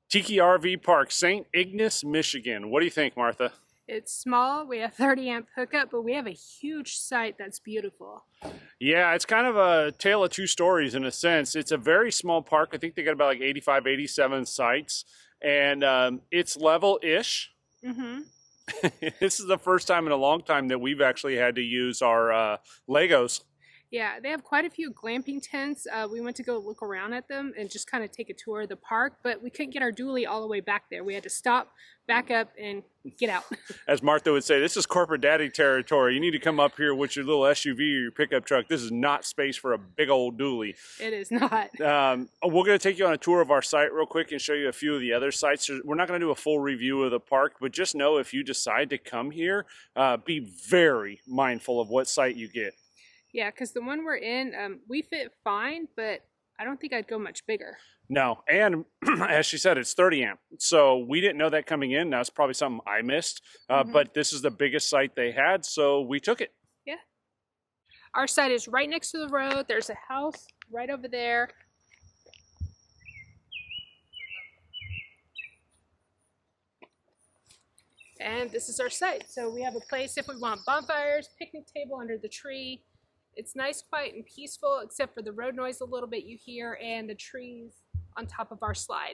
Tiki RV Park, St. Ignace, Michigan. What do you think, Martha? It's small, we have 30 amp hookup, but we have a huge site that's beautiful. Yeah, it's kind of a tale of two stories in a sense. It's a very small park. I think they got about like 85, 87 sites, and it's level-ish. This is the first time in a long time that we've actually had to use our Legos. Yeah, they have quite a few glamping tents. We went to go look around at them and just kind of take a tour of the park, but we couldn't get our dually all the way back there. We had to stop, back up, and get out. As Martha would say, this is corporate daddy territory. You need to come up here with your little SUV or your pickup truck. This is not space for a big old dually. It is not. We're going to take you on a tour of our site real quick and show you a few of the other sites. We're not going to do a full review of the park, but just know if you decide to come here, be very mindful of what site you get. Yeah, because the one we're in, we fit fine, but I don't think I'd go much bigger. No, and as she said, it's 30 amp. So we didn't know that coming in. That's probably something I missed. But this is the biggest site they had, so we took it. Yeah. Our site is right next to the road. There's a house right over there. And this is our site. So we have a place if we want bonfires, picnic table under the tree. It's nice, quiet, and peaceful, except for the road noise a little bit you hear and the trees on top of our slide.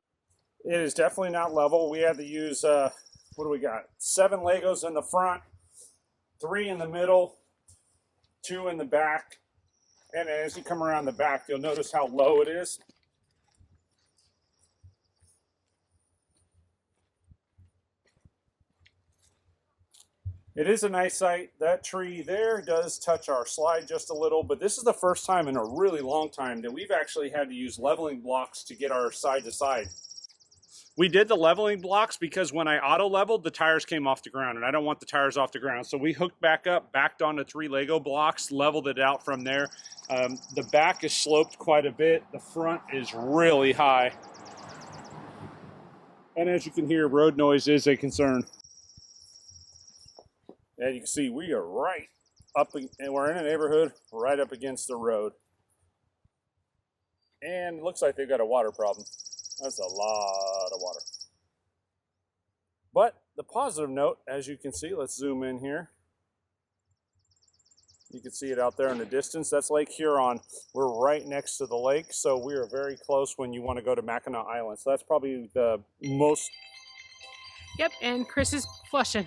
It is definitely not level. We had to use, what do we got? 7 Legos in the front, 3 in the middle, 2 in the back. And as you come around the back, you'll notice how low it is. It is a nice site. That tree there does touch our slide just a little, but this is the first time in a really long time that we've actually had to use leveling blocks to get our side to side. We did the leveling blocks because when I auto leveled, the tires came off the ground, and I don't want the tires off the ground. So we hooked back up, backed onto 3 Lego blocks, leveled it out from there. The back is sloped quite a bit. The front is really high. And as you can hear, road noise is a concern. And you can see we are right up, and we're in a neighborhood right up against the road. And it looks like they've got a water problem. That's a lot of water. But the positive note, as you can see, let's zoom in here. You can see it out there in the distance. That's Lake Huron. We're right next to the lake, so we are very close when you want to go to Mackinac Island. So that's probably the most... Yep, and Chris is flushing.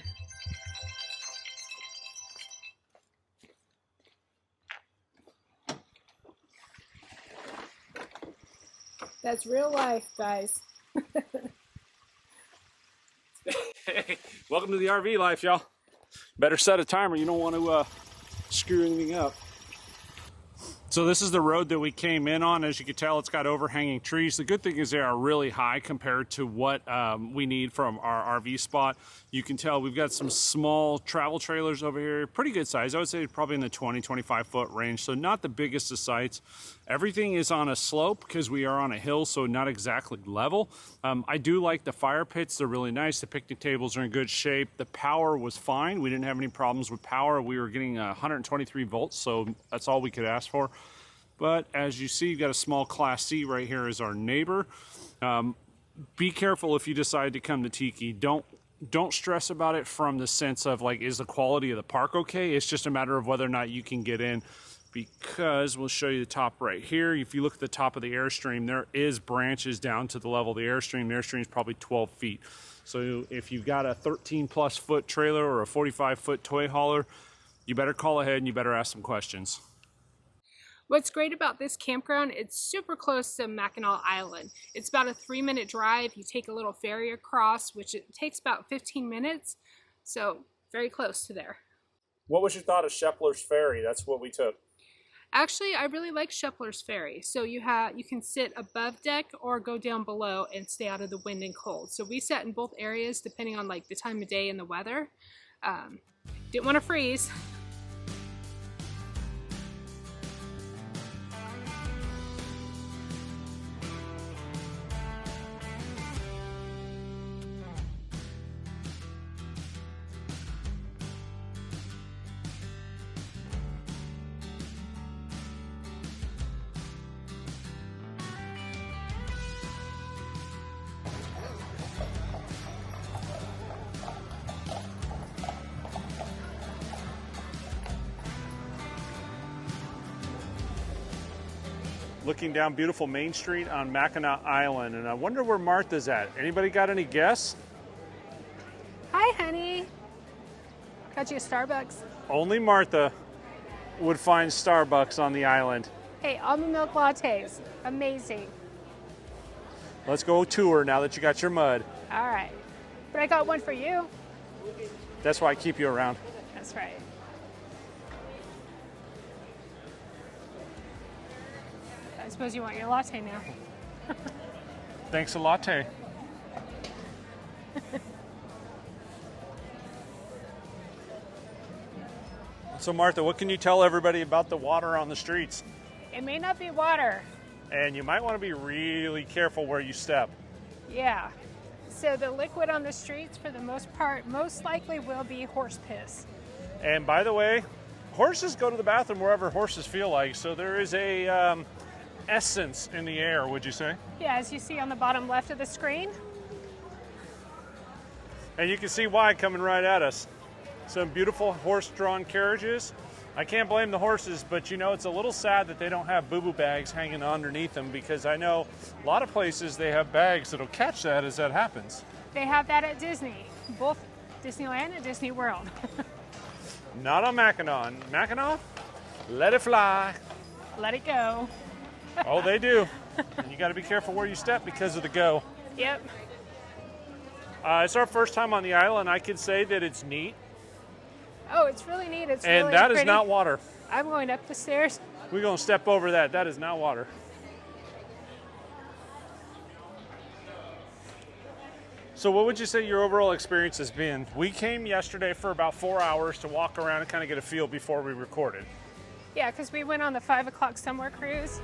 That's real life, guys. Hey, welcome to the RV life, y'all. Better set a timer. You don't want to screw anything up. So this is the road that we came in on. As you can tell, it's got overhanging trees. The good thing is they are really high compared to what we need from our RV spot. You can tell we've got some small travel trailers over here. Pretty good size. I would say probably in the 20, 25 foot range. So not the biggest of sites. Everything is on a slope because we are on a hill, so not exactly level. I do like the fire pits. They're really nice. The picnic tables are in good shape. The power was fine. We didn't have any problems with power. We were getting 123 volts, so that's all we could ask for. But as you see, you've got a small Class C right here as our neighbor. Be careful if you decide to come to Tiki. Don't stress about it from the sense of like, is the quality of the park okay? It's just a matter of whether or not you can get in, because we'll show you the top right here. If you look at the top of the Airstream, there is branches down to the level of the Airstream. The Airstream is probably 12 feet. So if you've got a 13+ foot trailer or a 45 foot toy hauler, you better call ahead and you better ask some questions. What's great about this campground, it's super close to Mackinac Island. It's about a 3-minute drive. You take a little ferry across, which it takes about 15 minutes. So very close to there. What was your thought of Shepler's Ferry? That's what we took. Actually, I really like Shepler's Ferry. So you can sit above deck or go down below and stay out of the wind and cold. So we sat in both areas depending on like the time of day and the weather. Didn't want to freeze. looking down beautiful Main Street on Mackinac Island. And I wonder where Martha's at. Anybody got any guess? Hi, honey. Got you a Starbucks. Only Martha would find Starbucks on the island. Hey, almond milk lattes. Amazing. Let's go tour now that you got your mud. All right. But I got one for you. That's why I keep you around. That's right. I suppose you want your latte now. Thanks a latte. So Martha, what can you tell everybody about the water on the streets? It may not be water. And you might want to be really careful where you step. Yeah. So the liquid on the streets, for the most part, most likely will be horse piss. And by the way, horses go to the bathroom wherever horses feel like, so there is a essence in the air, would you say? Yeah, as you see on the bottom left of the screen. And you can see why coming right at us. Some beautiful horse-drawn carriages. I can't blame the horses, but you know, it's a little sad that they don't have boo-boo bags hanging underneath them, because I know a lot of places they have bags that'll catch that as that happens. They have that at Disney, both Disneyland and Disney World. Not on Mackinac. Mackinac, let it fly. Let it go. Oh, they do. And you got to be careful where you step because of the go. Yep. It's our first time on the island. I could say that it's neat. Oh, it's really neat. It's And really that pretty. is not water. I'm going up the stairs. We're going to step over that. That is not water. So what would you say your overall experience has been? We came yesterday for about 4 hours to walk around and kind of get a feel before we recorded. Yeah, because we went on the 5 o'clock summer cruise.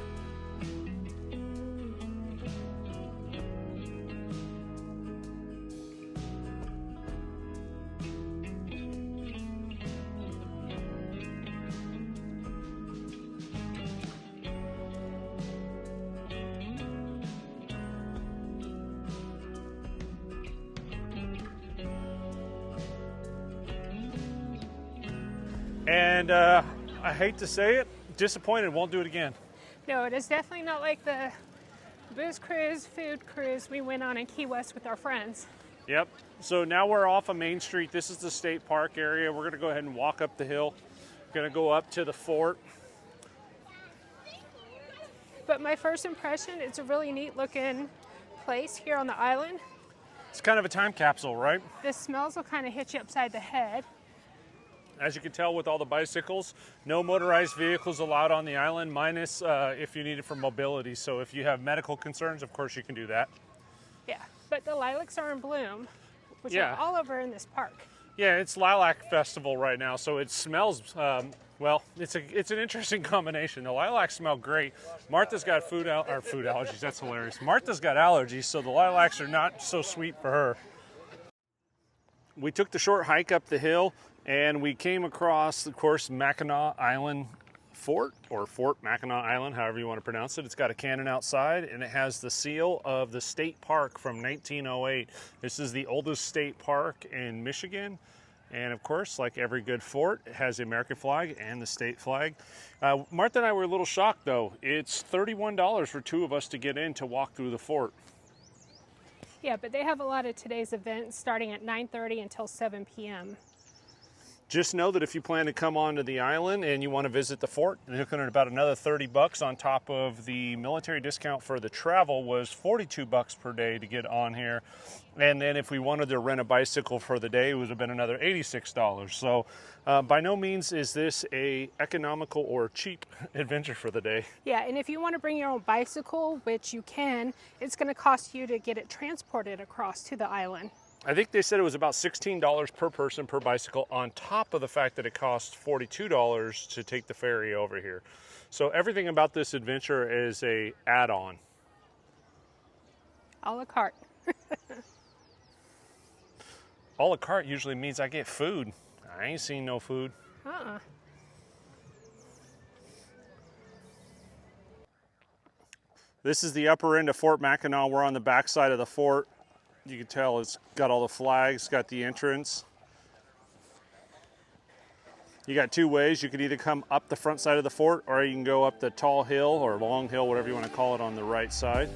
And I hate to say it, disappointed, won't do it again. No, it is definitely not like the booze cruise, food cruise we went on in Key West with our friends. Yep. So now we're off of Main Street. This is the state park area. We're going to go ahead and walk up the hill. Going to go up to the fort. But my first impression, it's a really neat looking place here on the island. It's kind of a time capsule, right? The smells will kind of hit you upside the head. As you can tell with all the bicycles, no motorized vehicles allowed on the island, minus if you need it for mobility. So if you have medical concerns, of course you can do that. Yeah, but the lilacs are in bloom, which Yeah. are all over in this park. Yeah, it's Lilac Festival right now, so it smells, well, it's an interesting combination. The lilacs smell great. Martha's got food allergies, that's hilarious. Martha's got allergies, so the lilacs are not so sweet for her. We took the short hike up the hill, and we came across, of course, Mackinac Island Fort, or Fort Mackinac Island, however you want to pronounce it. It's got a cannon outside, and it has the seal of the state park from 1908. This is the oldest state park in Michigan. And of course, like every good fort, it has the American flag and the state flag. Martha and I were a little shocked, though. It's $31 for two of us to get in to walk through the fort. Yeah, but they have a lot of today's events starting at 9:30 until 7 p.m. Just know that if you plan to come onto the island and you want to visit the fort, you're looking at about another $30 on top of the military discount for the travel was $42 per day to get on here. And then if we wanted to rent a bicycle for the day, it would have been another $86. So by no means is this a economical or cheap adventure for the day. Yeah, and if you want to bring your own bicycle, which you can, it's going to cost you to get it transported across to the island. I think they said it was about $16 per person per bicycle, on top of the fact that it costs $42 to take the ferry over here. So everything about this adventure is a add-on. A la carte. A la carte usually means I get food. I ain't seen no food. This is the upper end of Fort Mackinac. We're on the back side of the fort. You can tell it's got all the flags, got the entrance. You got two ways. You could either come up the front side of the fort, or you can go up the tall hill or long hill, whatever you want to call it, on the right side.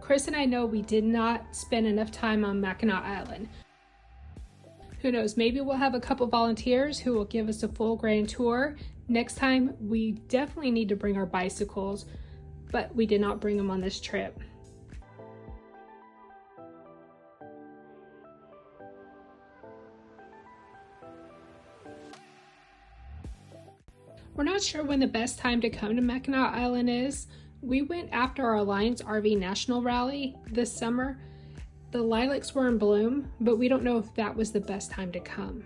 Chris and I know we did not spend enough time on Mackinac Island. Who knows, maybe we'll have a couple volunteers who will give us a full grand tour. Next time, we definitely need to bring our bicycles, but we did not bring them on this trip. We're not sure when the best time to come to Mackinac Island is. We went after our Alliance RV National Rally this summer. The lilacs were in bloom, but we don't know if that was the best time to come.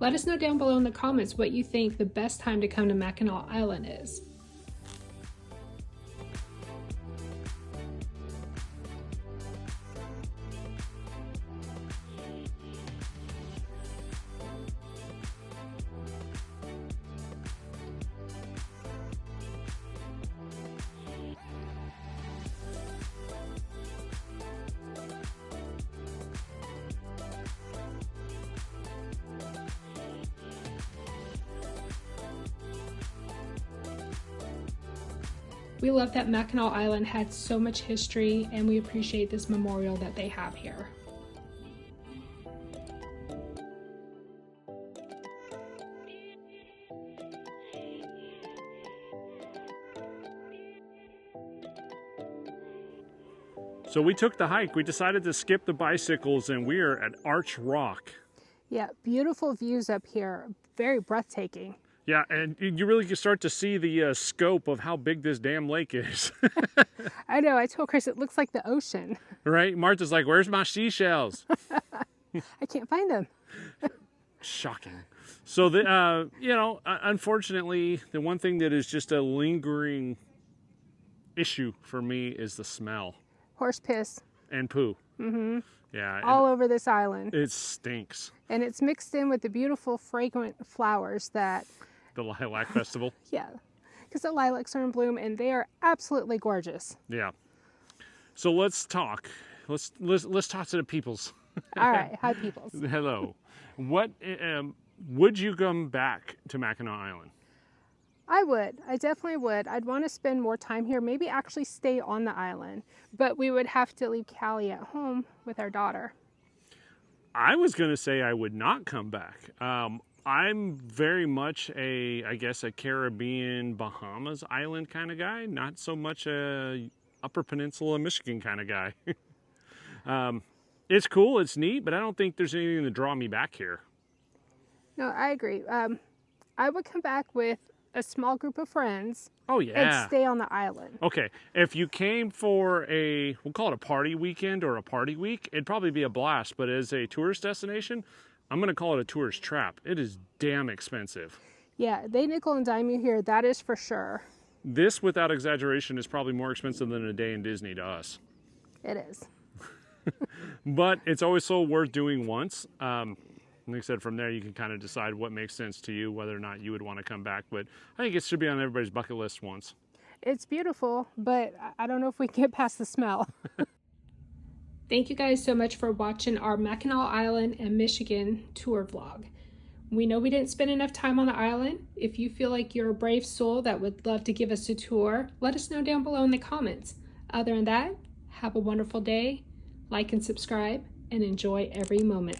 Let us know down below in the comments what you think the best time to come to Mackinac Island is. We love that Mackinac Island had so much history, and we appreciate this memorial that they have here. So we took the hike. We decided to skip the bicycles, and we are at Arch Rock. Yeah, beautiful views up here. Very breathtaking. Yeah, and you really can start to see the scope of how big this damn lake is. I know, I told Chris it looks like the ocean. Right? Martha's like, where's my seashells? I can't find them. Shocking. So, unfortunately, the one thing that is just a lingering issue for me is the smell. Horse piss. And poo. Mm-hmm. Yeah. All over this island. It stinks. And it's mixed in with the beautiful fragrant flowers that... The Lilac Festival? Yeah. Because the lilacs are in bloom and they are absolutely gorgeous. Yeah. So let's talk. Let's talk to the peoples. All right. Hi, peoples. Hello. What would you come back to Mackinac Island? I would. I definitely would. I'd want to spend more time here, maybe actually stay on the island, but we would have to leave Callie at home with our daughter. I was going to say I would not come back. I'm very much a Caribbean, Bahamas island kind of guy, not so much a Upper Peninsula, Michigan kind of guy. It's cool, it's neat, but I don't think there's anything to draw me back here. No, I agree. I would come back with a small group of friends. Oh, yeah. And stay on the island. Okay, if you came for we'll call it a party weekend or a party week, it'd probably be a blast, but as a tourist destination, I'm going to call it a tourist trap. It is damn expensive. Yeah, they nickel and dime you here, that is for sure. This, without exaggeration, is probably more expensive than a day in Disney to us. It is. But it's always so worth doing once. Like I said, from there you can kind of decide what makes sense to you, whether or not you would want to come back. But I think it should be on everybody's bucket list once. It's beautiful, but I don't know if we can get past the smell. Thank you guys so much for watching our Mackinac Island and Michigan tour vlog. We know we didn't spend enough time on the island. If you feel like you're a brave soul that would love to give us a tour, let us know down below in the comments. Other than that, have a wonderful day. Like and subscribe, and enjoy every moment.